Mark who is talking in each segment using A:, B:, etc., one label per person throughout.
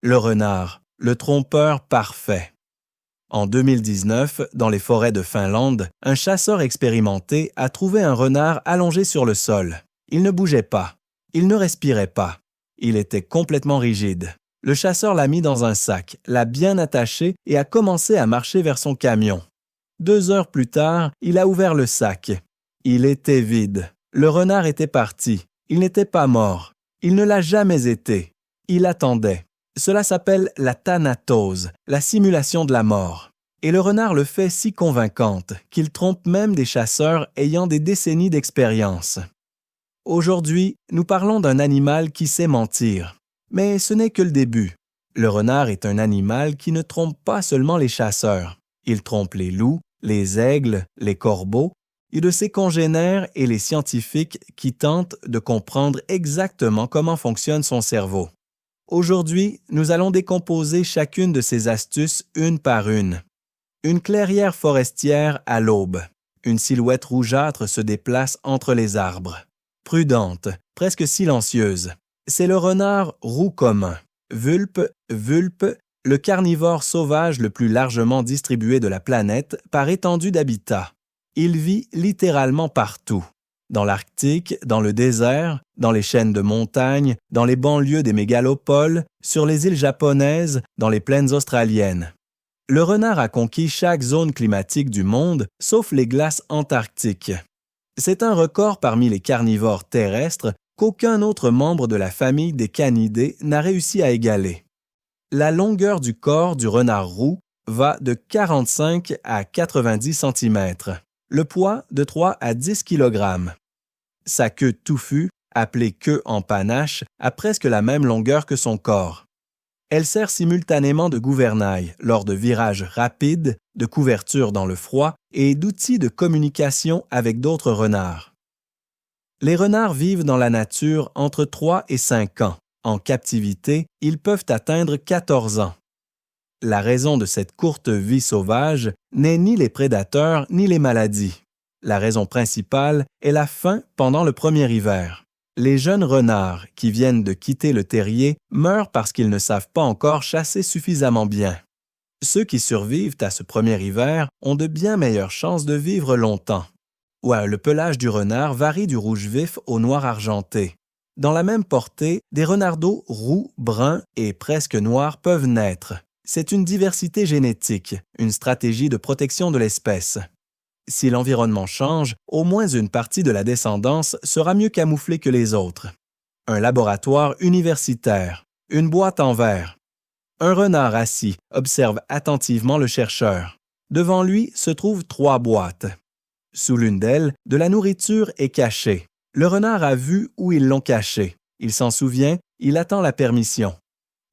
A: Le renard, le trompeur parfait. En 2019, dans les forêts de Finlande, un chasseur expérimenté a trouvé un renard allongé sur le sol. Il ne bougeait pas. Il ne respirait pas. Il était complètement rigide. Le chasseur l'a mis dans un sac, l'a bien attaché et a commencé à marcher vers son camion. 2 heures plus tard, il a ouvert le sac. Il était vide. Le renard était parti. Il n'était pas mort. Il ne l'a jamais été. Il attendait. Cela s'appelle la thanatose, la simulation de la mort. Et le renard le fait si convaincante qu'il trompe même des chasseurs ayant des décennies d'expérience. Aujourd'hui, nous parlons d'un animal qui sait mentir. Mais ce n'est que le début. Le renard est un animal qui ne trompe pas seulement les chasseurs. Il trompe les loups, les aigles, les corbeaux, et de ses congénères et les scientifiques qui tentent de comprendre exactement comment fonctionne son cerveau. Aujourd'hui, nous allons décomposer chacune de ces astuces une par une. Une clairière forestière à l'aube. Une silhouette rougeâtre se déplace entre les arbres. Prudente, presque silencieuse. C'est le renard roux commun. Vulpe, le carnivore sauvage le plus largement distribué de la planète par étendue d'habitat. Il vit littéralement partout. Dans l'Arctique, dans le désert, dans les chaînes de montagnes, dans les banlieues des mégalopoles, sur les îles japonaises, dans les plaines australiennes. Le renard a conquis chaque zone climatique du monde, sauf les glaces antarctiques. C'est un record parmi les carnivores terrestres qu'aucun autre membre de la famille des canidés n'a réussi à égaler. La longueur du corps du renard roux va de 45 à 90 cm. Le poids de 3 à 10 kg. Sa queue touffue, appelée queue en panache, a presque la même longueur que son corps. Elle sert simultanément de gouvernail lors de virages rapides, de couverture dans le froid et d'outil de communication avec d'autres renards. Les renards vivent dans la nature entre 3 et 5 ans. En captivité, ils peuvent atteindre 14 ans. La raison de cette courte vie sauvage n'est ni les prédateurs ni les maladies. La raison principale est la faim pendant le premier hiver. Les jeunes renards qui viennent de quitter le terrier meurent parce qu'ils ne savent pas encore chasser suffisamment bien. Ceux qui survivent à ce premier hiver ont de bien meilleures chances de vivre longtemps. Ouais, le pelage du renard varie du rouge vif au noir argenté. Dans la même portée, des renardeaux roux, bruns et presque noirs peuvent naître. C'est une diversité génétique, une stratégie de protection de l'espèce. Si l'environnement change, au moins une partie de la descendance sera mieux camouflée que les autres. Un laboratoire universitaire, une boîte en verre. Un renard assis observe attentivement le chercheur. Devant lui se trouvent 3 boîtes. Sous l'une d'elles, de la nourriture est cachée. Le renard a vu où ils l'ont cachée. Il s'en souvient, il attend la permission.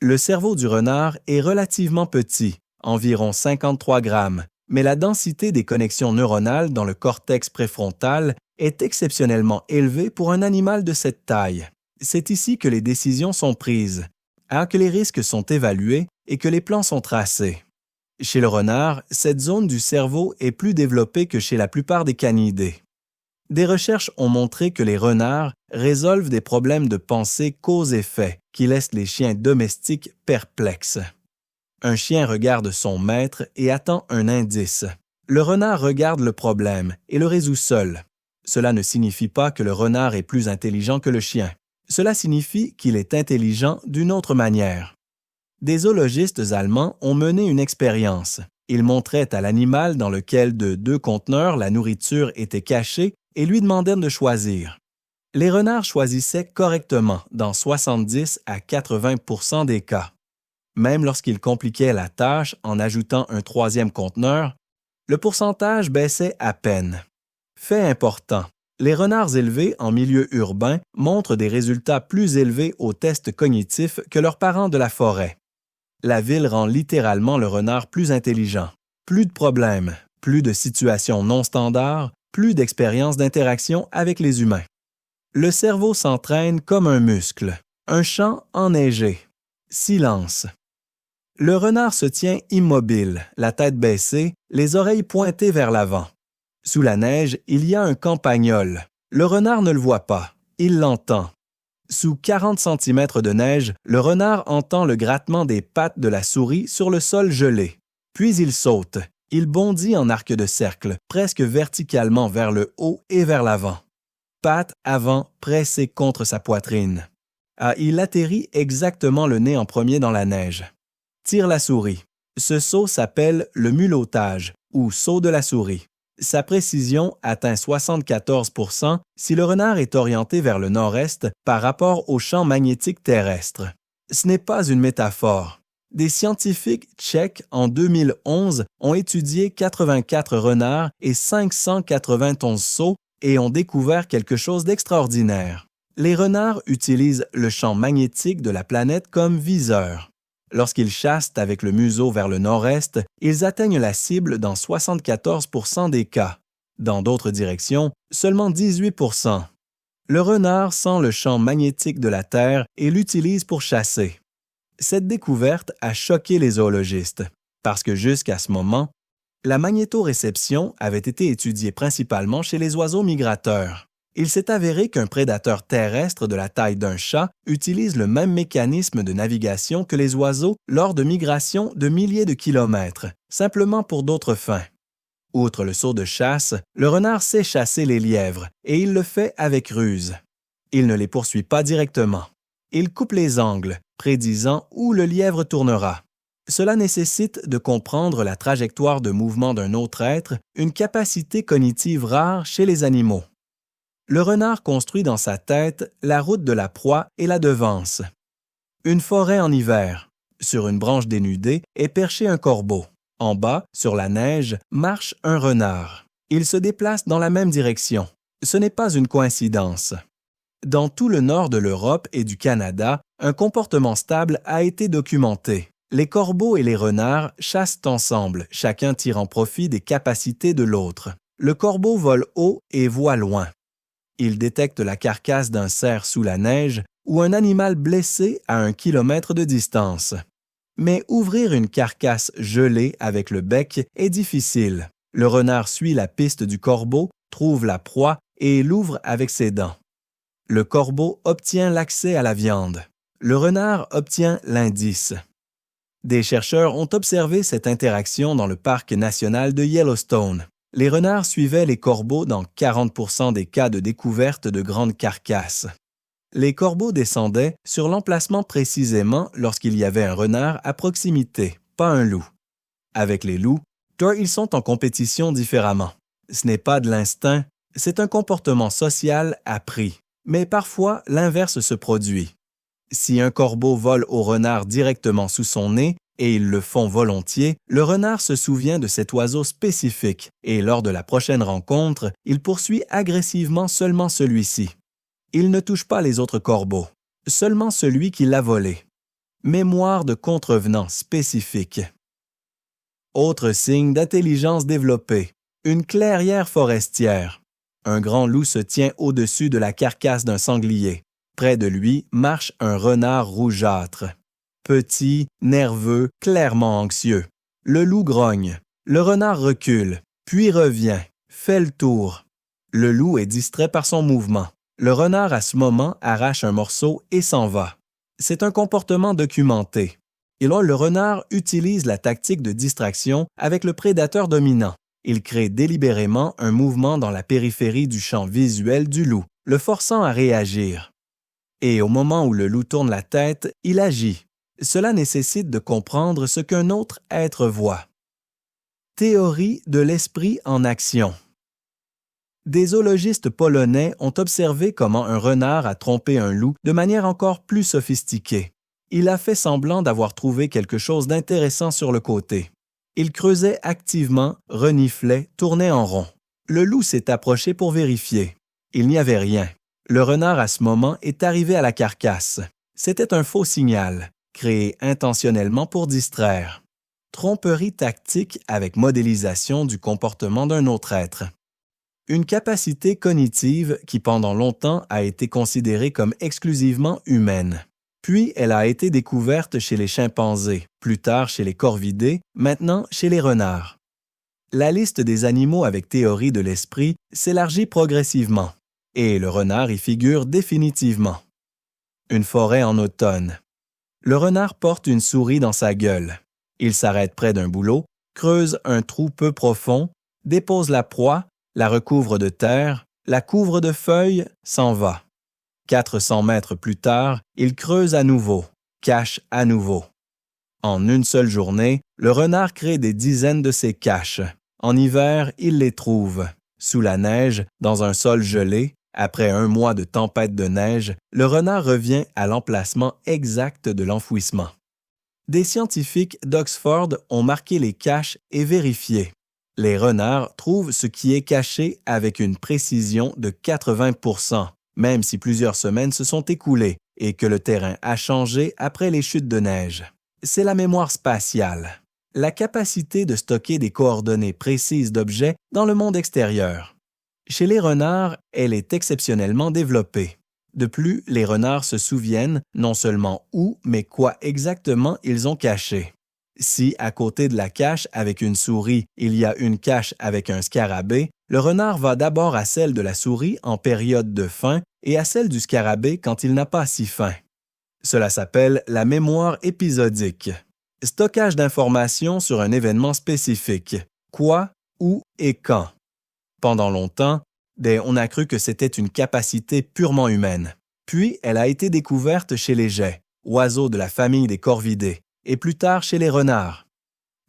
A: Le cerveau du renard est relativement petit, environ 53 grammes, mais la densité des connexions neuronales dans le cortex préfrontal est exceptionnellement élevée pour un animal de cette taille. C'est ici que les décisions sont prises, que les risques sont évalués et que les plans sont tracés. Chez le renard, cette zone du cerveau est plus développée que chez la plupart des canidés. Des recherches ont montré que les renards résolvent des problèmes de pensée cause-effet qui laissent les chiens domestiques perplexes. Un chien regarde son maître et attend un indice. Le renard regarde le problème et le résout seul. Cela ne signifie pas que le renard est plus intelligent que le chien. Cela signifie qu'il est intelligent d'une autre manière. Des zoologistes allemands ont mené une expérience. Ils montraient à l'animal dans lequel de 2 conteneurs la nourriture était cachée et lui demandèrent de choisir. Les renards choisissaient correctement dans 70 à 80% des cas. Même lorsqu'ils compliquaient la tâche en ajoutant un 3e conteneur, le pourcentage baissait à peine. Fait important, les renards élevés en milieu urbain montrent des résultats plus élevés aux tests cognitifs que leurs parents de la forêt. La ville rend littéralement le renard plus intelligent. Plus de problèmes, plus de situations non standards, plus d'expériences d'interaction avec les humains. Le cerveau s'entraîne comme un muscle. Un champ enneigé. Silence. Le renard se tient immobile, la tête baissée, les oreilles pointées vers l'avant. Sous la neige, il y a un campagnol. Le renard ne le voit pas. Il l'entend. Sous 40 cm de neige, le renard entend le grattement des pattes de la souris sur le sol gelé. Puis il saute. Il bondit en arc de cercle, presque verticalement vers le haut et vers l'avant. Pattes avant pressées contre sa poitrine. Il atterrit exactement le nez en premier dans la neige. Tire la souris. Ce saut s'appelle le mulottage ou saut de la souris. Sa précision atteint 74 % si le renard est orienté vers le nord-est par rapport au champ magnétique terrestre. Ce n'est pas une métaphore. Des scientifiques tchèques en 2011 ont étudié 84 renards et 591 sauts et ont découvert quelque chose d'extraordinaire. Les renards utilisent le champ magnétique de la planète comme viseur. Lorsqu'ils chassent avec le museau vers le nord-est, ils atteignent la cible dans 74 % des cas. Dans d'autres directions, seulement 18 %. Le renard sent le champ magnétique de la Terre et l'utilise pour chasser. Cette découverte a choqué les zoologistes, parce que jusqu'à ce moment, la magnétoréception avait été étudiée principalement chez les oiseaux migrateurs. Il s'est avéré qu'un prédateur terrestre de la taille d'un chat utilise le même mécanisme de navigation que les oiseaux lors de migrations de milliers de kilomètres, simplement pour d'autres fins. Outre le saut de chasse, le renard sait chasser les lièvres, et il le fait avec ruse. Il ne les poursuit pas directement. Il coupe les angles, prédisant où le lièvre tournera. Cela nécessite de comprendre la trajectoire de mouvement d'un autre être, une capacité cognitive rare chez les animaux. Le renard construit dans sa tête la route de la proie et la devance. Une forêt en hiver. Sur une branche dénudée est perché un corbeau. En bas, sur la neige, marche un renard. Ils se déplacent dans la même direction. Ce n'est pas une coïncidence. Dans tout le nord de l'Europe et du Canada, un comportement stable a été documenté. Les corbeaux et les renards chassent ensemble, chacun tirant profit des capacités de l'autre. Le corbeau vole haut et voit loin. Il détecte la carcasse d'un cerf sous la neige ou un animal blessé à 1 kilomètre de distance. Mais ouvrir une carcasse gelée avec le bec est difficile. Le renard suit la piste du corbeau, trouve la proie et l'ouvre avec ses dents. Le corbeau obtient l'accès à la viande. Le renard obtient l'indice. Des chercheurs ont observé cette interaction dans le parc national de Yellowstone. Les renards suivaient les corbeaux dans 40 % des cas de découverte de grandes carcasses. Les corbeaux descendaient sur l'emplacement précisément lorsqu'il y avait un renard à proximité, pas un loup. Avec les loups, ils sont en compétition différemment. Ce n'est pas de l'instinct, c'est un comportement social appris. Mais parfois, l'inverse se produit. Si un corbeau vole au renard directement sous son nez, et ils le font volontiers, le renard se souvient de cet oiseau spécifique et lors de la prochaine rencontre, il poursuit agressivement seulement celui-ci. Il ne touche pas les autres corbeaux, seulement celui qui l'a volé. Mémoire de contrevenant spécifique. Autre signe d'intelligence développée, une clairière forestière. Un grand loup se tient au-dessus de la carcasse d'un sanglier. Près de lui marche un renard rougeâtre. Petit, nerveux, clairement anxieux. Le loup grogne. Le renard recule, puis revient, fait le tour. Le loup est distrait par son mouvement. Le renard à ce moment arrache un morceau et s'en va. C'est un comportement documenté. Et là, le renard utilise la tactique de distraction avec le prédateur dominant. Il crée délibérément un mouvement dans la périphérie du champ visuel du loup, le forçant à réagir. Et au moment où le loup tourne la tête, il agit. Cela nécessite de comprendre ce qu'un autre être voit. Théorie de l'esprit en action. Des zoologistes polonais ont observé comment un renard a trompé un loup de manière encore plus sophistiquée. Il a fait semblant d'avoir trouvé quelque chose d'intéressant sur le côté. Il creusait activement, reniflait, tournait en rond. Le loup s'est approché pour vérifier. Il n'y avait rien. Le renard à ce moment est arrivé à la carcasse. C'était un faux signal, créé intentionnellement pour distraire. Tromperie tactique avec modélisation du comportement d'un autre être. Une capacité cognitive qui pendant longtemps a été considérée comme exclusivement humaine. Puis elle a été découverte chez les chimpanzés, plus tard chez les corvidés, maintenant chez les renards. La liste des animaux avec théorie de l'esprit s'élargit progressivement, et le renard y figure définitivement. Une forêt en automne. Le renard porte une souris dans sa gueule. Il s'arrête près d'un bouleau, creuse un trou peu profond, dépose la proie, la recouvre de terre, la couvre de feuilles, s'en va. 400 mètres plus tard, il creuse à nouveau, cache à nouveau. En une seule journée, le renard crée des dizaines de ces caches. En hiver, il les trouve. Sous la neige, dans un sol gelé, après un mois de tempête de neige, le renard revient à l'emplacement exact de l'enfouissement. Des scientifiques d'Oxford ont marqué les caches et vérifié. Les renards trouvent ce qui est caché avec une précision de 80%, même si plusieurs semaines se sont écoulées et que le terrain a changé après les chutes de neige. C'est la mémoire spatiale, la capacité de stocker des coordonnées précises d'objets dans le monde extérieur. Chez les renards, elle est exceptionnellement développée. De plus, les renards se souviennent non seulement où, mais quoi exactement ils ont caché. Si, à côté de la cache avec une souris, il y a une cache avec un scarabée, le renard va d'abord à celle de la souris en période de faim et à celle du scarabée quand il n'a pas si faim. Cela s'appelle la mémoire épisodique. Stockage d'informations sur un événement spécifique. Quoi, où et quand. Pendant longtemps, on a cru que c'était une capacité purement humaine. Puis, elle a été découverte chez les geais, oiseaux de la famille des corvidés, et plus tard chez les renards.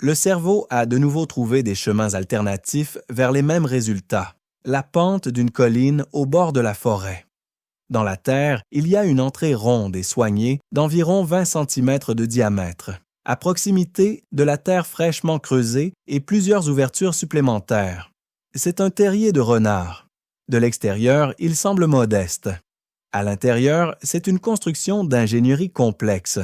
A: Le cerveau a de nouveau trouvé des chemins alternatifs vers les mêmes résultats, la pente d'une colline au bord de la forêt. Dans la terre, il y a une entrée ronde et soignée d'environ 20 cm de diamètre, à proximité de la terre fraîchement creusée et plusieurs ouvertures supplémentaires. C'est un terrier de renard. De l'extérieur, il semble modeste. À l'intérieur, c'est une construction d'ingénierie complexe.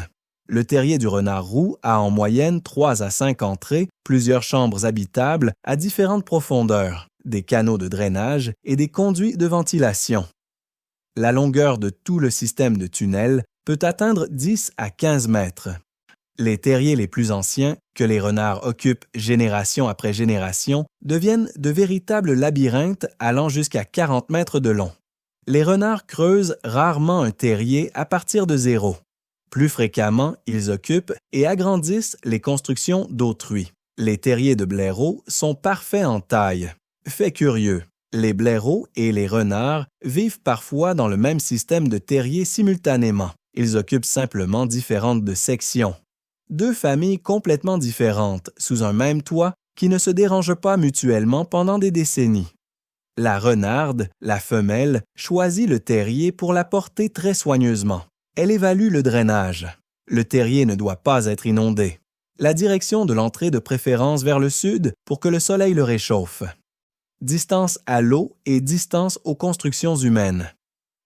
A: Le terrier du renard roux a en moyenne 3 à 5 entrées, plusieurs chambres habitables à différentes profondeurs, des canaux de drainage et des conduits de ventilation. La longueur de tout le système de tunnels peut atteindre 10 à 15 mètres. Les terriers les plus anciens, que les renards occupent génération après génération, deviennent de véritables labyrinthes allant jusqu'à 40 mètres de long. Les renards creusent rarement un terrier à partir de zéro. Plus fréquemment, ils occupent et agrandissent les constructions d'autrui. Les terriers de blaireaux sont parfaits en taille. Fait curieux, les blaireaux et les renards vivent parfois dans le même système de terriers simultanément. Ils occupent simplement différentes sections. Deux familles complètement différentes, sous un même toit, qui ne se dérangent pas mutuellement pendant des décennies. La renarde, la femelle, choisit le terrier pour la porter très soigneusement. Elle évalue le drainage. Le terrier ne doit pas être inondé. La direction de l'entrée de préférence vers le sud pour que le soleil le réchauffe. Distance à l'eau et distance aux constructions humaines.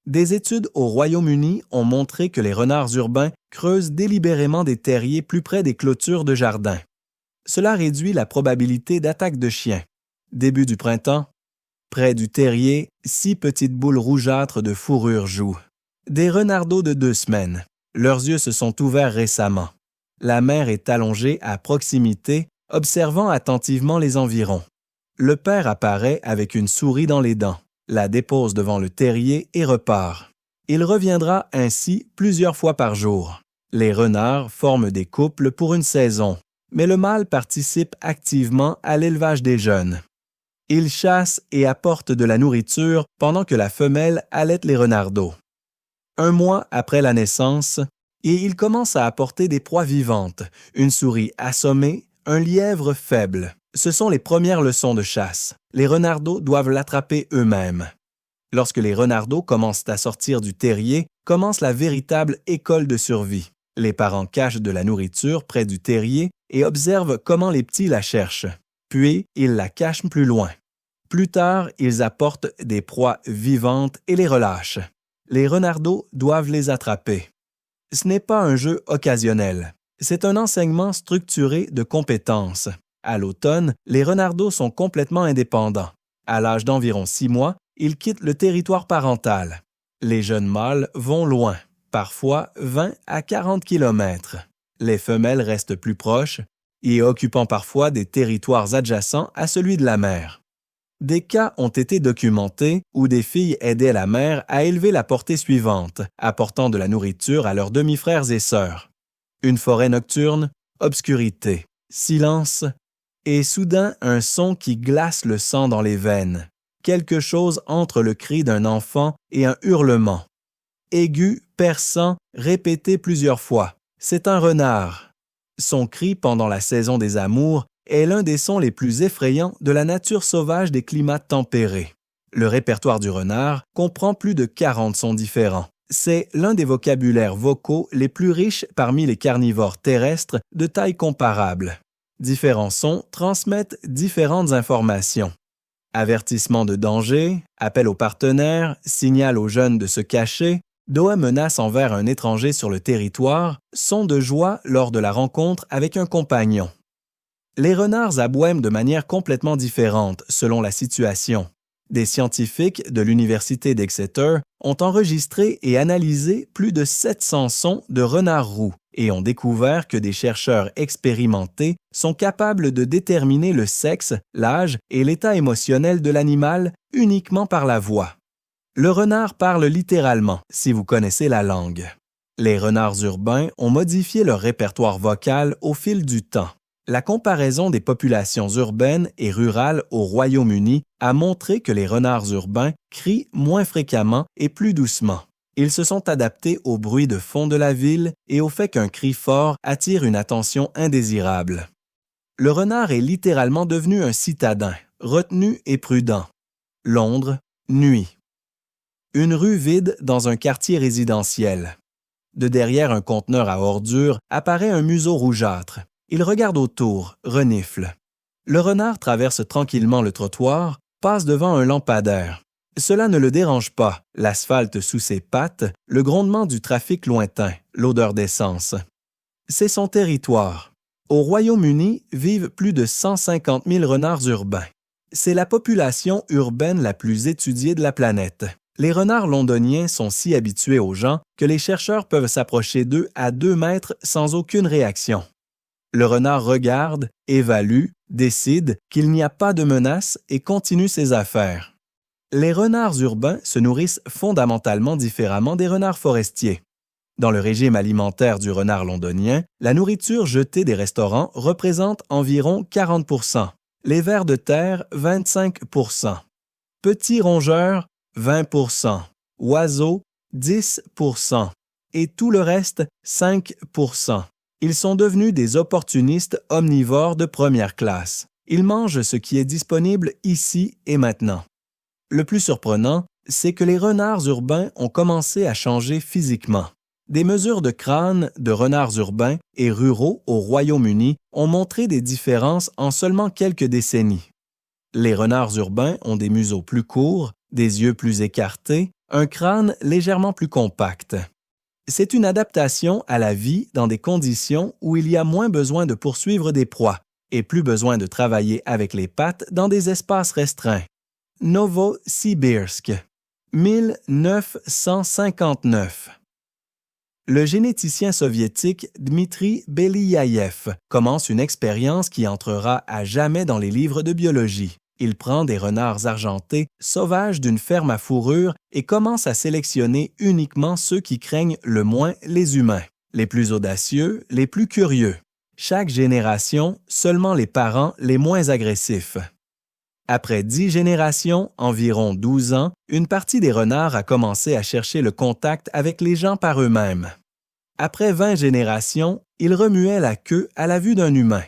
A: Des études au Royaume-Uni ont montré que les renards urbains creusent délibérément des terriers plus près des clôtures de jardins. Cela réduit la probabilité d'attaque de chiens. Début du printemps, près du terrier, 6 petites boules rougeâtres de fourrure jouent. Des renardeaux de 2 semaines. Leurs yeux se sont ouverts récemment. La mère est allongée à proximité, observant attentivement les environs. Le père apparaît avec une souris dans les dents, la dépose devant le terrier et repart. Il reviendra ainsi plusieurs fois par jour. Les renards forment des couples pour une saison, mais le mâle participe activement à l'élevage des jeunes. Il chasse et apporte de la nourriture pendant que la femelle allaite les renardeaux. 1 mois après la naissance, et il commence à apporter des proies vivantes, une souris assommée, un lièvre faible. Ce sont les premières leçons de chasse. Les renardeaux doivent l'attraper eux-mêmes. Lorsque les renardeaux commencent à sortir du terrier, commence la véritable école de survie. Les parents cachent de la nourriture près du terrier et observent comment les petits la cherchent. Puis, ils la cachent plus loin. Plus tard, ils apportent des proies vivantes et les relâchent. Les renardeaux doivent les attraper. Ce n'est pas un jeu occasionnel. C'est un enseignement structuré de compétences. À l'automne, les renardeaux sont complètement indépendants. À l'âge d'environ 6 mois, ils quittent le territoire parental. Les jeunes mâles vont loin, parfois 20 à 40 km. Les femelles restent plus proches et occupant parfois des territoires adjacents à celui de la mère. Des cas ont été documentés où des filles aidaient la mère à élever la portée suivante, apportant de la nourriture à leurs demi-frères et sœurs. Une forêt nocturne, obscurité, silence, et soudain un son qui glace le sang dans les veines. Quelque chose entre le cri d'un enfant et un hurlement. Aigu, perçant, répété plusieurs fois. C'est un renard. Son cri pendant la saison des amours est l'un des sons les plus effrayants de la nature sauvage des climats tempérés. Le répertoire du renard comprend plus de 40 sons différents. C'est l'un des vocabulaires vocaux les plus riches parmi les carnivores terrestres de taille comparable. Différents sons transmettent différentes informations. Avertissement de danger, appel aux partenaires, signal aux jeunes de se cacher, doigt menace envers un étranger sur le territoire, son de joie lors de la rencontre avec un compagnon. Les renards aboiment de manière complètement différente selon la situation. Des scientifiques de l'Université d'Exeter ont enregistré et analysé plus de 700 sons de renards roux et ont découvert que des chercheurs expérimentés sont capables de déterminer le sexe, l'âge et l'état émotionnel de l'animal uniquement par la voix. Le renard parle littéralement, si vous connaissez la langue. Les renards urbains ont modifié leur répertoire vocal au fil du temps. La comparaison des populations urbaines et rurales au Royaume-Uni a montré que les renards urbains crient moins fréquemment et plus doucement. Ils se sont adaptés au bruit de fond de la ville et au fait qu'un cri fort attire une attention indésirable. Le renard est littéralement devenu un citadin, retenu et prudent. Londres, nuit. Une rue vide dans un quartier résidentiel. De derrière un conteneur à ordures apparaît un museau rougeâtre. Il regarde autour, renifle. Le renard traverse tranquillement le trottoir, passe devant un lampadaire. Cela ne le dérange pas, l'asphalte sous ses pattes, le grondement du trafic lointain, l'odeur d'essence. C'est son territoire. Au Royaume-Uni vivent plus de 150 000 renards urbains. C'est la population urbaine la plus étudiée de la planète. Les renards londoniens sont si habitués aux gens que les chercheurs peuvent s'approcher d'eux à 2 mètres sans aucune réaction. Le renard regarde, évalue, décide qu'il n'y a pas de menace et continue ses affaires. Les renards urbains se nourrissent fondamentalement différemment des renards forestiers. Dans le régime alimentaire du renard londonien, la nourriture jetée des restaurants représente environ 40 %, les vers de terre 25 %, petits rongeurs 20 %, oiseaux 10 % et tout le reste 5 %. Ils sont devenus des opportunistes omnivores de première classe. Ils mangent ce qui est disponible ici et maintenant. Le plus surprenant, c'est que les renards urbains ont commencé à changer physiquement. Des mesures de crâne de renards urbains et ruraux au Royaume-Uni ont montré des différences en seulement quelques décennies. Les renards urbains ont des museaux plus courts, des yeux plus écartés, un crâne légèrement plus compact. C'est une adaptation à la vie dans des conditions où il y a moins besoin de poursuivre des proies et plus besoin de travailler avec les pattes dans des espaces restreints. Novosibirsk, 1959. Le généticien soviétique Dmitri Beliaïev commence une expérience qui entrera à jamais dans les livres de biologie. Il prend des renards argentés sauvages d'une ferme à fourrure et commence à sélectionner uniquement ceux qui craignent le moins les humains, les plus audacieux, les plus curieux. Chaque génération, seulement les parents les moins agressifs. Après 10 générations, environ 12 ans, une partie des renards a commencé à chercher le contact avec les gens par eux-mêmes. Après 20 générations, ils remuaient la queue à la vue d'un humain.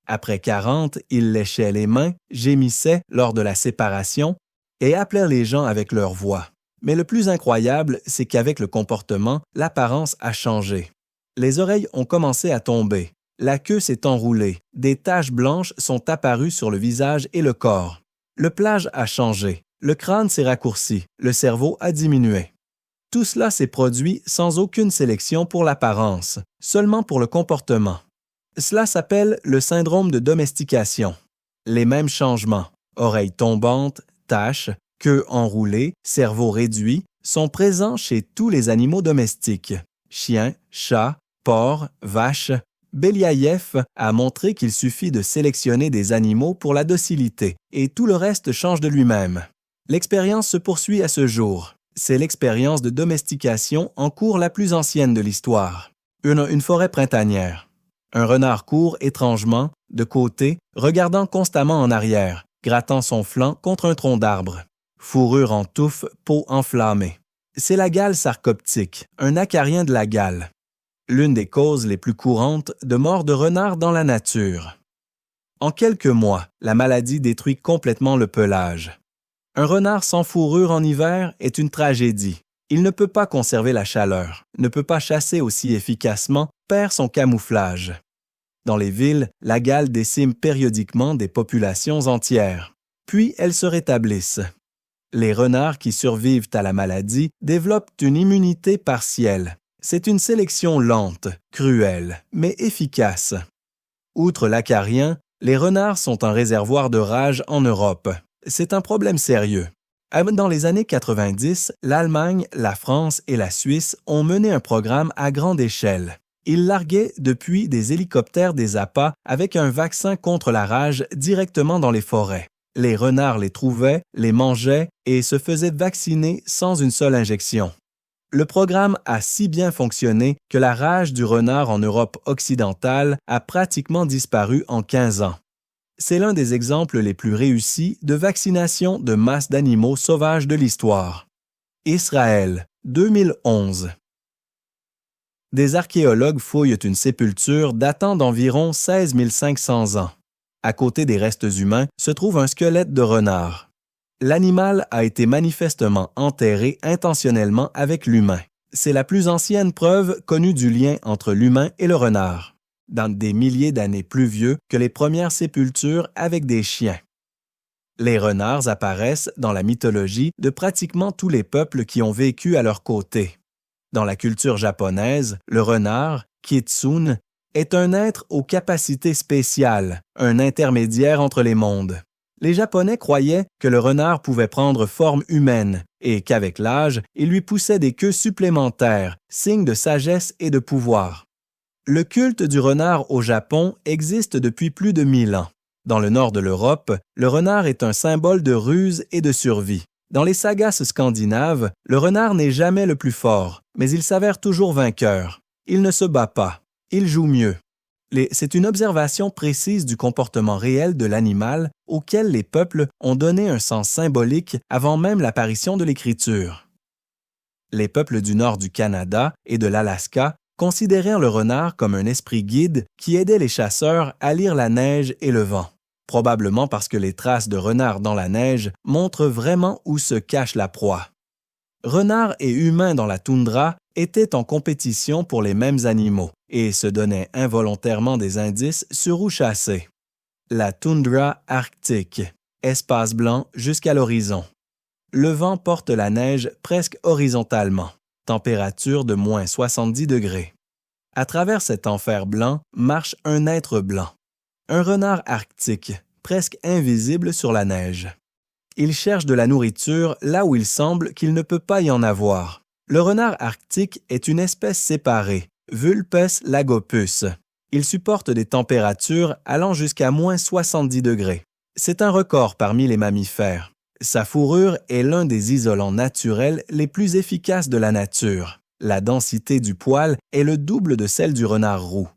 A: Après 40, ils léchaient les mains, gémissaient lors de la séparation et appelaient les gens avec leur voix. Mais le plus incroyable, c'est qu'avec le comportement, l'apparence a changé. Les oreilles ont commencé à tomber, la queue s'est enroulée, des taches blanches sont apparues sur le visage et le corps. Le pelage a changé, le crâne s'est raccourci, le cerveau a diminué. Tout cela s'est produit sans aucune sélection pour l'apparence, seulement pour le comportement. Cela s'appelle le syndrome de domestication. Les mêmes changements, oreilles tombantes, taches, queue enroulée, cerveau réduit, sont présents chez tous les animaux domestiques. Chiens, chats, porcs, vaches, Beliaïev a montré qu'il suffit de sélectionner des animaux pour la docilité et tout le reste change de lui-même. L'expérience se poursuit à ce jour. C'est l'expérience de domestication en cours la plus ancienne de l'histoire. Une forêt printanière. Un renard court étrangement, de côté, regardant constamment en arrière, grattant son flanc contre un tronc d'arbre. Fourrure en touffe, peau enflammée. C'est la gale sarcoptique, un acarien de la gale. L'une des causes les plus courantes de mort de renards dans la nature. En quelques mois, la maladie détruit complètement le pelage. Un renard sans fourrure en hiver est une tragédie. Il ne peut pas conserver la chaleur, ne peut pas chasser aussi efficacement, perd son camouflage. Dans les villes, la gale décime périodiquement des populations entières. Puis elles se rétablissent. Les renards qui survivent à la maladie développent une immunité partielle. C'est une sélection lente, cruelle, mais efficace. Outre l'acarien, les renards sont un réservoir de rage en Europe. C'est un problème sérieux. Dans les années 90, l'Allemagne, la France et la Suisse ont mené un programme à grande échelle. Ils larguaient depuis des hélicoptères des appâts avec un vaccin contre la rage directement dans les forêts. Les renards les trouvaient, les mangeaient et se faisaient vacciner sans une seule injection. Le programme a si bien fonctionné que la rage du renard en Europe occidentale a pratiquement disparu en 15 ans. C'est l'un des exemples les plus réussis de vaccination de masse d'animaux sauvages de l'histoire. Israël, 2011. Des archéologues fouillent une sépulture datant d'environ 16 500 ans. À côté des restes humains se trouve un squelette de renard. L'animal a été manifestement enterré intentionnellement avec l'humain. C'est la plus ancienne preuve connue du lien entre l'humain et le renard, dans des milliers d'années plus vieux que les premières sépultures avec des chiens. Les renards apparaissent dans la mythologie de pratiquement tous les peuples qui ont vécu à leur côté. Dans la culture japonaise, le renard, kitsune, est un être aux capacités spéciales, un intermédiaire entre les mondes. Les Japonais croyaient que le renard pouvait prendre forme humaine et qu'avec l'âge, il lui poussait des queues supplémentaires, signe de sagesse et de pouvoir. Le culte du renard au Japon existe depuis plus de 1000 ans. Dans le nord de l'Europe, le renard est un symbole de ruse et de survie. Dans les sagas scandinaves, le renard n'est jamais le plus fort, mais il s'avère toujours vainqueur. Il ne se bat pas, il joue mieux. C'est une observation précise du comportement réel de l'animal auquel les peuples ont donné un sens symbolique avant même l'apparition de l'écriture. Les peuples du nord du Canada et de l'Alaska considérèrent le renard comme un esprit guide qui aidait les chasseurs à lire la neige et le vent, probablement parce que les traces de renard dans la neige montrent vraiment où se cache la proie. Renards et humains dans la toundra étaient en compétition pour les mêmes animaux et se donnaient involontairement des indices sur où chasser. La toundra arctique, espace blanc jusqu'à l'horizon. Le vent porte la neige presque horizontalement, température de moins 70 degrés. À travers cet enfer blanc marche un être blanc, un renard arctique, presque invisible sur la neige. Il cherche de la nourriture là où il semble qu'il ne peut pas y en avoir. Le renard arctique est une espèce séparée, Vulpes lagopus. Il supporte des températures allant jusqu'à moins 70 degrés. C'est un record parmi les mammifères. Sa fourrure est l'un des isolants naturels les plus efficaces de la nature. La densité du poil est le double de celle du renard roux.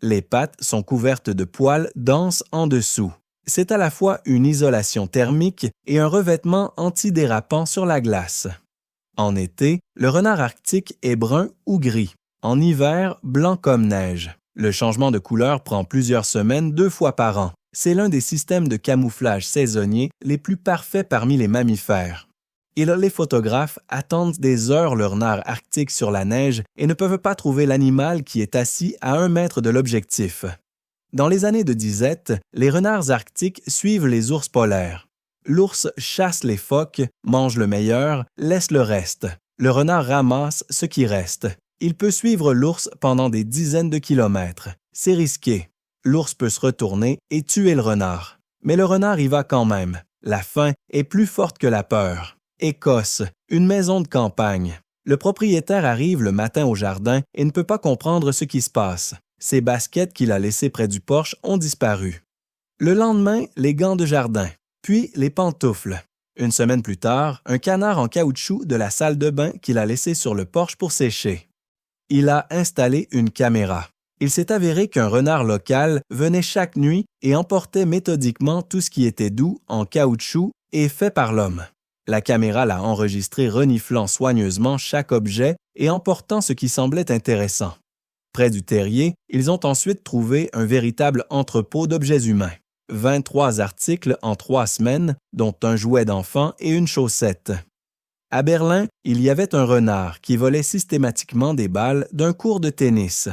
A: Les pattes sont couvertes de poils denses en dessous. C'est à la fois une isolation thermique et un revêtement antidérapant sur la glace. En été, le renard arctique est brun ou gris. En hiver, blanc comme neige. Le changement de couleur prend plusieurs semaines 2 fois par an. C'est l'un des systèmes de camouflage saisonniers les plus parfaits parmi les mammifères. Les photographes attendent des heures le renard arctique sur la neige et ne peuvent pas trouver l'animal qui est assis à 1 mètre de l'objectif. Dans les années de disette, les renards arctiques suivent les ours polaires. L'ours chasse les phoques, mange le meilleur, laisse le reste. Le renard ramasse ce qui reste. Il peut suivre l'ours pendant des dizaines de kilomètres. C'est risqué. L'ours peut se retourner et tuer le renard. Mais le renard y va quand même. La faim est plus forte que la peur. Écosse, une maison de campagne. Le propriétaire arrive le matin au jardin et ne peut pas comprendre ce qui se passe. Ses baskets qu'il a laissées près du porche ont disparu. Le lendemain, les gants de jardin, puis les pantoufles. Une semaine plus tard, un canard en caoutchouc de la salle de bain qu'il a laissé sur le porche pour sécher. Il a installé une caméra. Il s'est avéré qu'un renard local venait chaque nuit et emportait méthodiquement tout ce qui était doux en caoutchouc et fait par l'homme. La caméra l'a enregistré reniflant soigneusement chaque objet et emportant ce qui semblait intéressant. Près du terrier, ils ont ensuite trouvé un véritable entrepôt d'objets humains. 23 articles en 3 semaines, dont un jouet d'enfant et une chaussette. À Berlin, il y avait un renard qui volait systématiquement des balles d'un court de tennis.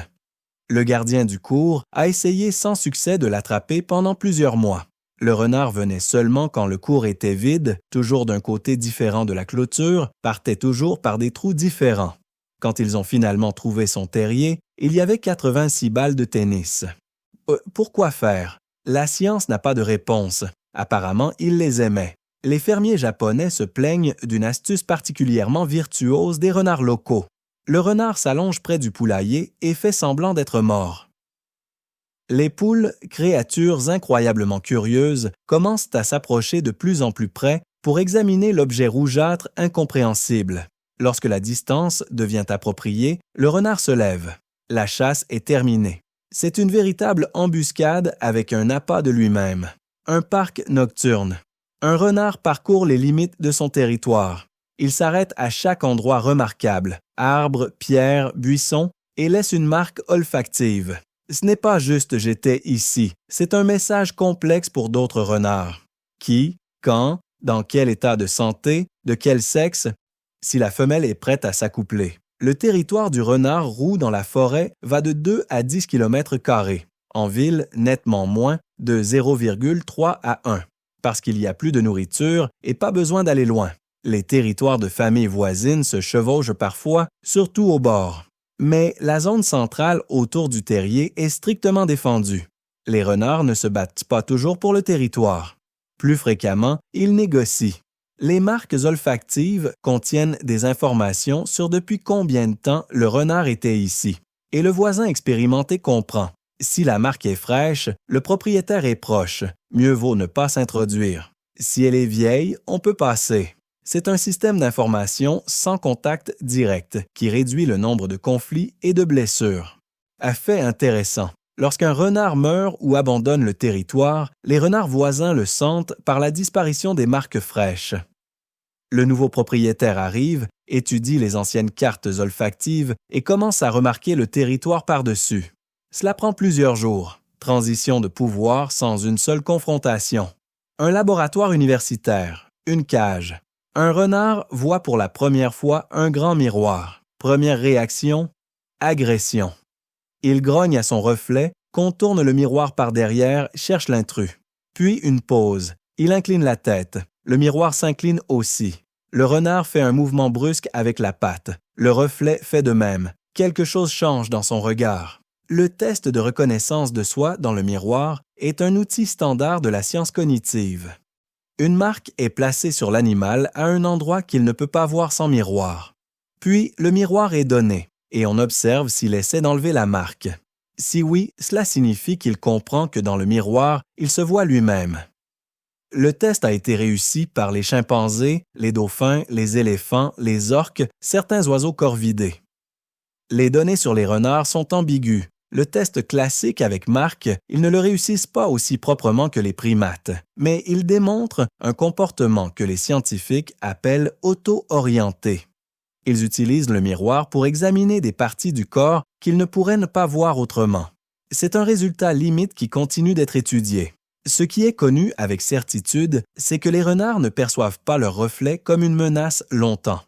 A: Le gardien du cours a essayé sans succès de l'attraper pendant plusieurs mois. Le renard venait seulement quand le cours était vide, toujours d'un côté différent de la clôture, partait toujours par des trous différents. Quand ils ont finalement trouvé son terrier, il y avait 86 balles de tennis. Pourquoi faire? La science n'a pas de réponse. Apparemment, il les aimait. Les fermiers japonais se plaignent d'une astuce particulièrement virtuose des renards locaux. Le renard s'allonge près du poulailler et fait semblant d'être mort. Les poules, créatures incroyablement curieuses, commencent à s'approcher de plus en plus près pour examiner l'objet rougeâtre incompréhensible. Lorsque la distance devient appropriée, le renard se lève. La chasse est terminée. C'est une véritable embuscade avec un appât de lui-même. Un parc nocturne. Un renard parcourt les limites de son territoire. Il s'arrête à chaque endroit remarquable, arbres, pierres, buissons, et laisse une marque olfactive. Ce n'est pas juste « j'étais ici », c'est un message complexe pour d'autres renards. Qui, quand, dans quel état de santé, de quel sexe, si la femelle est prête à s'accoupler. Le territoire du renard roux dans la forêt va de 2 à 10 km². En ville, nettement moins, de 0,3 à 1, parce qu'il y a plus de nourriture et pas besoin d'aller loin. Les territoires de familles voisines se chevauchent parfois, surtout au bord. Mais la zone centrale autour du terrier est strictement défendue. Les renards ne se battent pas toujours pour le territoire. Plus fréquemment, ils négocient. Les marques olfactives contiennent des informations sur depuis combien de temps le renard était ici. Et le voisin expérimenté comprend. Si la marque est fraîche, le propriétaire est proche. Mieux vaut ne pas s'introduire. Si elle est vieille, on peut passer. C'est un système d'information sans contact direct qui réduit le nombre de conflits et de blessures. À fait intéressant. Lorsqu'un renard meurt ou abandonne le territoire, les renards voisins le sentent par la disparition des marques fraîches. Le nouveau propriétaire arrive, étudie les anciennes cartes olfactives et commence à remarquer le territoire par-dessus. Cela prend plusieurs jours. Transition de pouvoir sans une seule confrontation. Un laboratoire universitaire. Une cage. Un renard voit pour la première fois un grand miroir. Première réaction, agression. Il grogne à son reflet, contourne le miroir par derrière, cherche l'intrus. Puis une pause. Il incline la tête. Le miroir s'incline aussi. Le renard fait un mouvement brusque avec la patte. Le reflet fait de même. Quelque chose change dans son regard. Le test de reconnaissance de soi dans le miroir est un outil standard de la science cognitive. Une marque est placée sur l'animal à un endroit qu'il ne peut pas voir sans miroir. Puis, le miroir est donné, et on observe s'il essaie d'enlever la marque. Si oui, cela signifie qu'il comprend que dans le miroir, il se voit lui-même. Le test a été réussi par les chimpanzés, les dauphins, les éléphants, les orques, certains oiseaux corvidés. Les données sur les renards sont ambiguës. Le test classique avec marque, ils ne le réussissent pas aussi proprement que les primates, mais ils démontrent un comportement que les scientifiques appellent auto-orienté. Ils utilisent le miroir pour examiner des parties du corps qu'ils ne pourraient ne pas voir autrement. C'est un résultat limite qui continue d'être étudié. Ce qui est connu avec certitude, c'est que les renards ne perçoivent pas leur reflet comme une menace longtemps.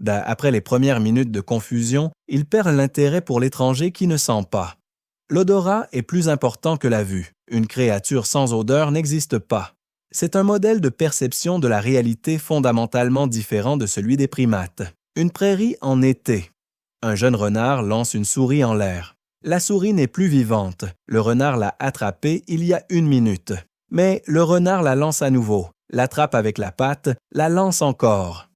A: Après les premières minutes de confusion, ils perdent l'intérêt pour l'étranger qui ne sent pas. L'odorat est plus important que la vue. Une créature sans odeur n'existe pas. C'est un modèle de perception de la réalité fondamentalement différent de celui des primates. Une prairie en été. Un jeune renard lance une souris en l'air. La souris n'est plus vivante. Le renard l'a attrapée il y a 1 minute. Mais le renard la lance à nouveau, l'attrape avec la patte, la lance encore.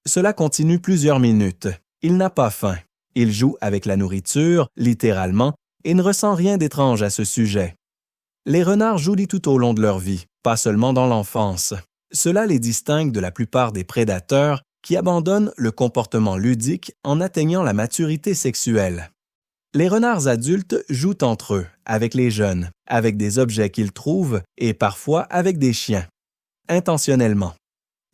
A: Cela continue plusieurs minutes. Il n'a pas faim. Il joue avec la nourriture, littéralement, et ne ressent rien d'étrange à ce sujet. Les renards jouent tout au long de leur vie, pas seulement dans l'enfance. Cela les distingue de la plupart des prédateurs qui abandonnent le comportement ludique en atteignant la maturité sexuelle. Les renards adultes jouent entre eux, avec les jeunes, avec des objets qu'ils trouvent et parfois avec des chiens. Intentionnellement.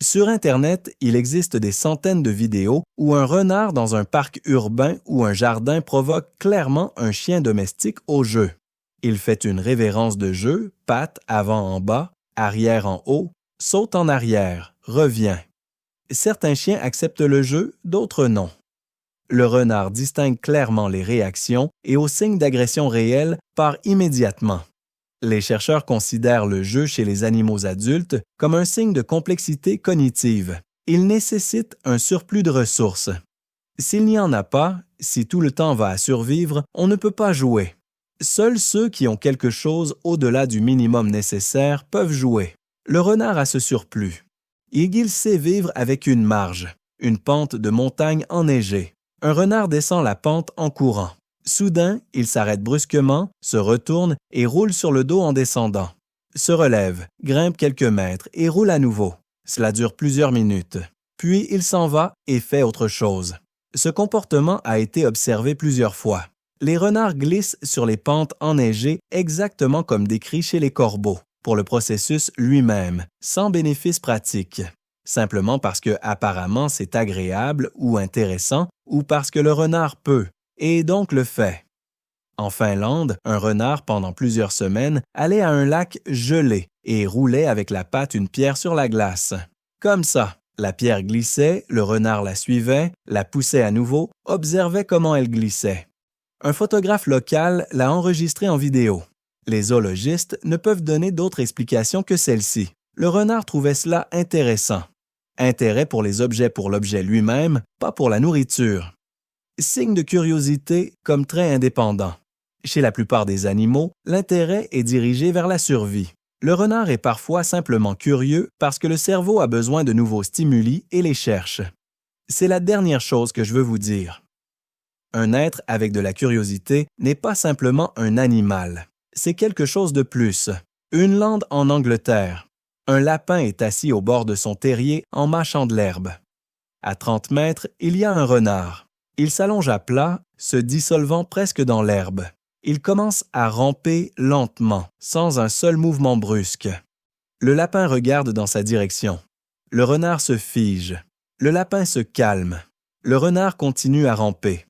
A: Sur Internet, il existe des centaines de vidéos où un renard dans un parc urbain ou un jardin provoque clairement un chien domestique au jeu. Il fait une révérence de jeu, pattes avant en bas, arrière en haut, saute en arrière, revient. Certains chiens acceptent le jeu, d'autres non. Le renard distingue clairement les réactions et aux signes d'agression réelle part immédiatement. Les chercheurs considèrent le jeu chez les animaux adultes comme un signe de complexité cognitive. Il nécessite un surplus de ressources. S'il n'y en a pas, si tout le temps va à survivre, on ne peut pas jouer. Seuls ceux qui ont quelque chose au-delà du minimum nécessaire peuvent jouer. Le renard a ce surplus. Il sait vivre avec une marge, une pente de montagne enneigée. Un renard descend la pente en courant. Soudain, il s'arrête brusquement, se retourne et roule sur le dos en descendant. Se relève, grimpe quelques mètres et roule à nouveau. Cela dure plusieurs minutes. Puis il s'en va et fait autre chose. Ce comportement a été observé plusieurs fois. Les renards glissent sur les pentes enneigées exactement comme décrit chez les corbeaux, pour le processus lui-même, sans bénéfice pratique. Simplement parce que apparemment c'est agréable ou intéressant ou parce que le renard peut, et donc le fait. En Finlande, un renard pendant plusieurs semaines allait à un lac gelé et roulait avec la patte une pierre sur la glace. Comme ça, la pierre glissait, le renard la suivait, la poussait à nouveau, observait comment elle glissait. Un photographe local l'a enregistré en vidéo. Les zoologistes ne peuvent donner d'autre explication que celle-ci. Le renard trouvait cela intéressant. Intérêt pour les objets pour l'objet lui-même, pas pour la nourriture. Signe de curiosité comme trait indépendant. Chez la plupart des animaux, l'intérêt est dirigé vers la survie. Le renard est parfois simplement curieux parce que le cerveau a besoin de nouveaux stimuli et les cherche. C'est la dernière chose que je veux vous dire. Un être avec de la curiosité n'est pas simplement un animal. C'est quelque chose de plus. Une lande en Angleterre. Un lapin est assis au bord de son terrier en mâchant de l'herbe. À 30 mètres, il y a un renard. Il s'allonge à plat, se dissolvant presque dans l'herbe. Il commence à ramper lentement, sans un seul mouvement brusque. Le lapin regarde dans sa direction. Le renard se fige. Le lapin se calme. Le renard continue à ramper.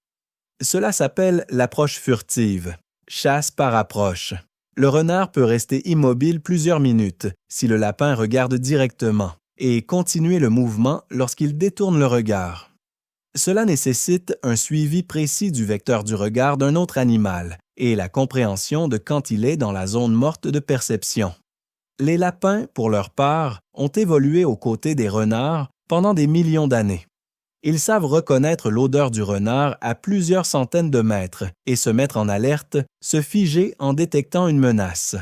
A: Cela s'appelle l'approche furtive, chasse par approche. Le renard peut rester immobile plusieurs minutes si le lapin regarde directement et continuer le mouvement lorsqu'il détourne le regard. Cela nécessite un suivi précis du vecteur du regard d'un autre animal et la compréhension de quand il est dans la zone morte de perception. Les lapins, pour leur part, ont évolué aux côtés des renards pendant des millions d'années. Ils savent reconnaître l'odeur du renard à plusieurs centaines de mètres et se mettre en alerte, se figer en détectant une menace.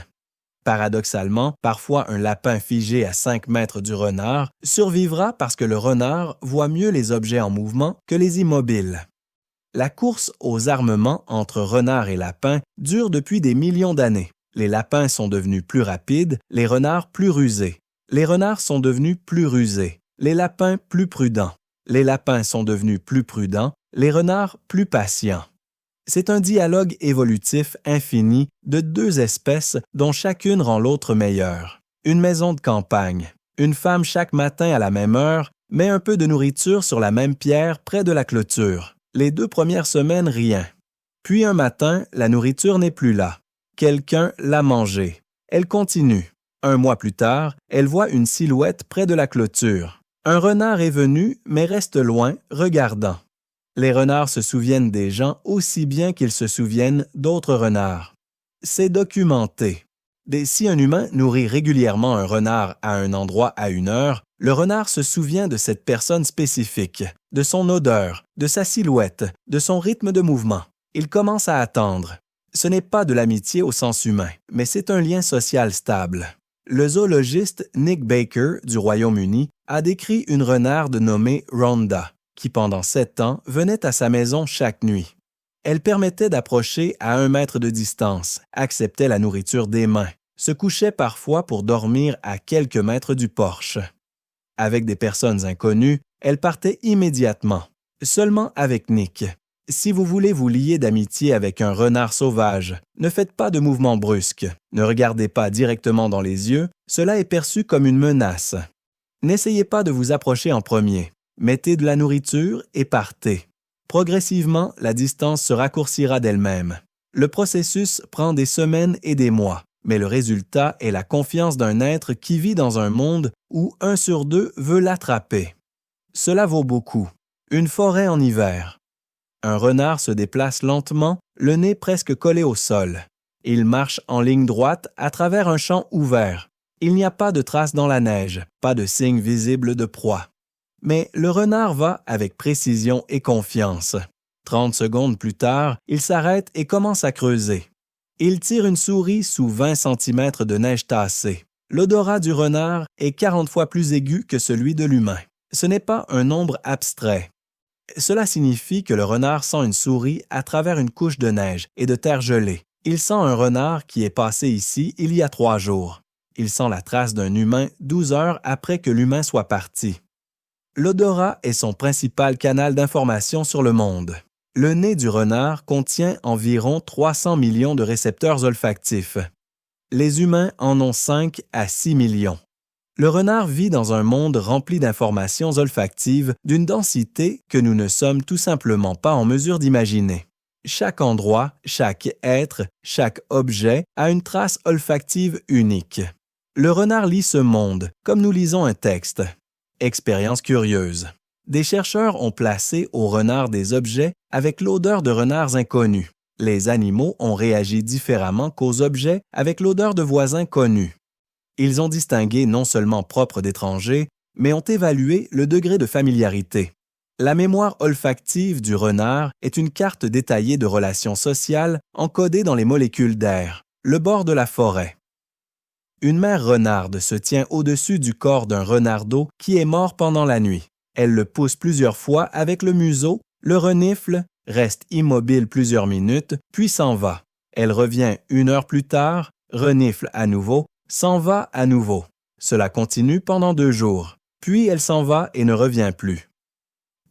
A: Paradoxalement, parfois un lapin figé à 5 mètres du renard survivra parce que le renard voit mieux les objets en mouvement que les immobiles. La course aux armements entre renards et lapins dure depuis des millions d'années. Les lapins sont devenus plus rapides, les renards plus rusés. Les renards sont devenus plus rusés, les lapins plus prudents. Les lapins sont devenus plus prudents, les renards plus patients. C'est un dialogue évolutif infini de deux espèces dont chacune rend l'autre meilleure. Une maison de campagne, une femme chaque matin à la même heure met un peu de nourriture sur la même pierre près de la clôture. Les 2 premières semaines, rien. Puis un matin, la nourriture n'est plus là. Quelqu'un l'a mangée. Elle continue. 1 mois plus tard, elle voit une silhouette près de la clôture. Un renard est venu, mais reste loin, regardant. Les renards se souviennent des gens aussi bien qu'ils se souviennent d'autres renards. C'est documenté. Si un humain nourrit régulièrement un renard à un endroit à une heure, le renard se souvient de cette personne spécifique, de son odeur, de sa silhouette, de son rythme de mouvement. Il commence à attendre. Ce n'est pas de l'amitié au sens humain, mais c'est un lien social stable. Le zoologiste Nick Baker du Royaume-Uni a décrit une renarde nommée Rhonda, qui pendant 7 ans venait à sa maison chaque nuit. Elle permettait d'approcher à 1 mètre de distance, acceptait la nourriture des mains, se couchait parfois pour dormir à quelques mètres du porche. Avec des personnes inconnues, elle partait immédiatement, seulement avec Nick. Si vous voulez vous lier d'amitié avec un renard sauvage, ne faites pas de mouvements brusques, ne regardez pas directement dans les yeux, cela est perçu comme une menace. N'essayez pas de vous approcher en premier, mettez de la nourriture et partez. Progressivement, la distance se raccourcira d'elle-même. Le processus prend des semaines et des mois, mais le résultat est la confiance d'un être qui vit dans un monde où 1 sur 2 veut l'attraper. Cela vaut beaucoup. Une forêt en hiver. Un renard se déplace lentement, le nez presque collé au sol. Il marche en ligne droite à travers un champ ouvert. Il n'y a pas de traces dans la neige, pas de signe visible de proie. Mais le renard va avec précision et confiance. 30 secondes plus tard, il s'arrête et commence à creuser. Il tire une souris sous 20 cm de neige tassée. L'odorat du renard est 40 fois plus aigu que celui de l'humain. Ce n'est pas un nombre abstrait. Cela signifie que le renard sent une souris à travers une couche de neige et de terre gelée. Il sent un renard qui est passé ici il y a 3 jours. Il sent la trace d'un humain 12 heures après que l'humain soit parti. L'odorat est son principal canal d'information sur le monde. Le nez du renard contient environ 300 millions de récepteurs olfactifs. Les humains en ont 5 à 6 millions. Le renard vit dans un monde rempli d'informations olfactives d'une densité que nous ne sommes tout simplement pas en mesure d'imaginer. Chaque endroit, chaque être, chaque objet a une trace olfactive unique. Le renard lit ce monde, comme nous lisons un texte. Expérience curieuse. Des chercheurs ont placé au renard des objets avec l'odeur de renards inconnus. Les animaux ont réagi différemment qu'aux objets avec l'odeur de voisins connus. Ils ont distingué non seulement propre d'étrangers, mais ont évalué le degré de familiarité. La mémoire olfactive du renard est une carte détaillée de relations sociales encodée dans les molécules d'air, le bord de la forêt. Une mère renarde se tient au-dessus du corps d'un renardeau qui est mort pendant la nuit. Elle le pousse plusieurs fois avec le museau, le renifle, reste immobile plusieurs minutes, puis s'en va. Elle revient 1 heure plus tard, renifle à nouveau, s'en va à nouveau. Cela continue pendant 2 jours, puis elle s'en va et ne revient plus.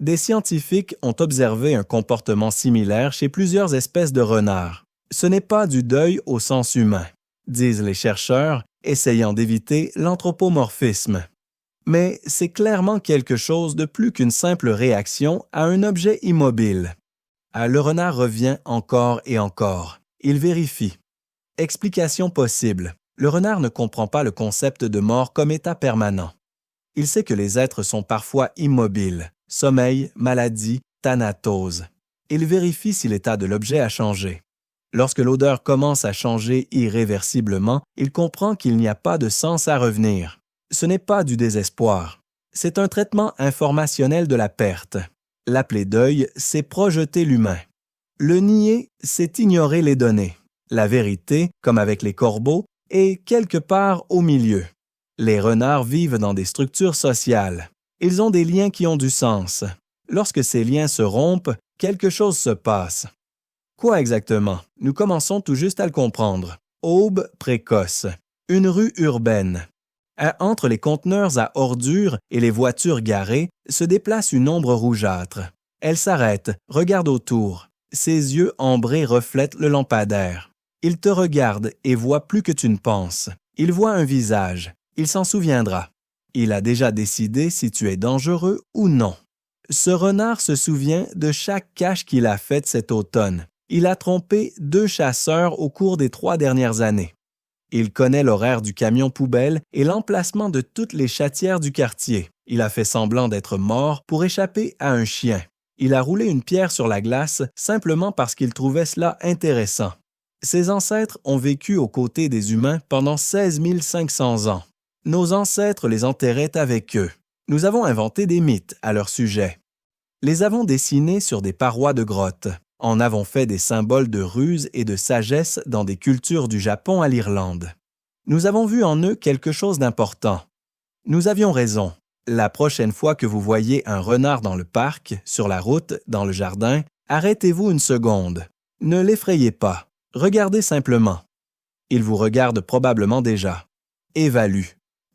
A: Des scientifiques ont observé un comportement similaire chez plusieurs espèces de renards. Ce n'est pas du deuil au sens humain, disent les chercheurs, essayant d'éviter l'anthropomorphisme. Mais c'est clairement quelque chose de plus qu'une simple réaction à un objet immobile. Le renard revient encore et encore. Il vérifie. Explication possible. Le renard ne comprend pas le concept de mort comme état permanent. Il sait que les êtres sont parfois immobiles, sommeil, maladie, thanatose. Il vérifie si l'état de l'objet a changé. Lorsque l'odeur commence à changer irréversiblement, il comprend qu'il n'y a pas de sens à revenir. Ce n'est pas du désespoir. C'est un traitement informationnel de la perte. L'appeler deuil, c'est projeter l'humain. Le nier, c'est ignorer les données. La vérité, comme avec les corbeaux, est quelque part au milieu. Les renards vivent dans des structures sociales. Ils ont des liens qui ont du sens. Lorsque ces liens se rompent, quelque chose se passe. Quoi exactement? Nous commençons tout juste à le comprendre. Aube précoce. Une rue urbaine. Entre les conteneurs à ordures et les voitures garées se déplace une ombre rougeâtre. Elle s'arrête, regarde autour. Ses yeux ambrés reflètent le lampadaire. Il te regarde et voit plus que tu ne penses. Il voit un visage. Il s'en souviendra. Il a déjà décidé si tu es dangereux ou non. Ce renard se souvient de chaque cache qu'il a faite cet automne. Il a trompé 2 chasseurs au cours des 3 dernières années. Il connaît l'horaire du camion poubelle et l'emplacement de toutes les chatières du quartier. Il a fait semblant d'être mort pour échapper à un chien. Il a roulé une pierre sur la glace simplement parce qu'il trouvait cela intéressant. Ses ancêtres ont vécu aux côtés des humains pendant 16 500 ans. Nos ancêtres les enterraient avec eux. Nous avons inventé des mythes à leur sujet. Les avons dessinés sur des parois de grottes. En avons fait des symboles de ruse et de sagesse dans des cultures du Japon à l'Irlande. Nous avons vu en eux quelque chose d'important. Nous avions raison. La prochaine fois que vous voyez un renard dans le parc, sur la route, dans le jardin, Arrêtez-vous une seconde. Ne l'effrayez pas. Regardez simplement. Il vous regarde probablement déjà. Évalue,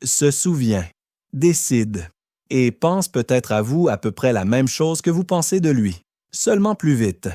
A: se souvient, décide et pense peut-être à vous à peu près la même chose que vous pensez de lui, seulement plus vite.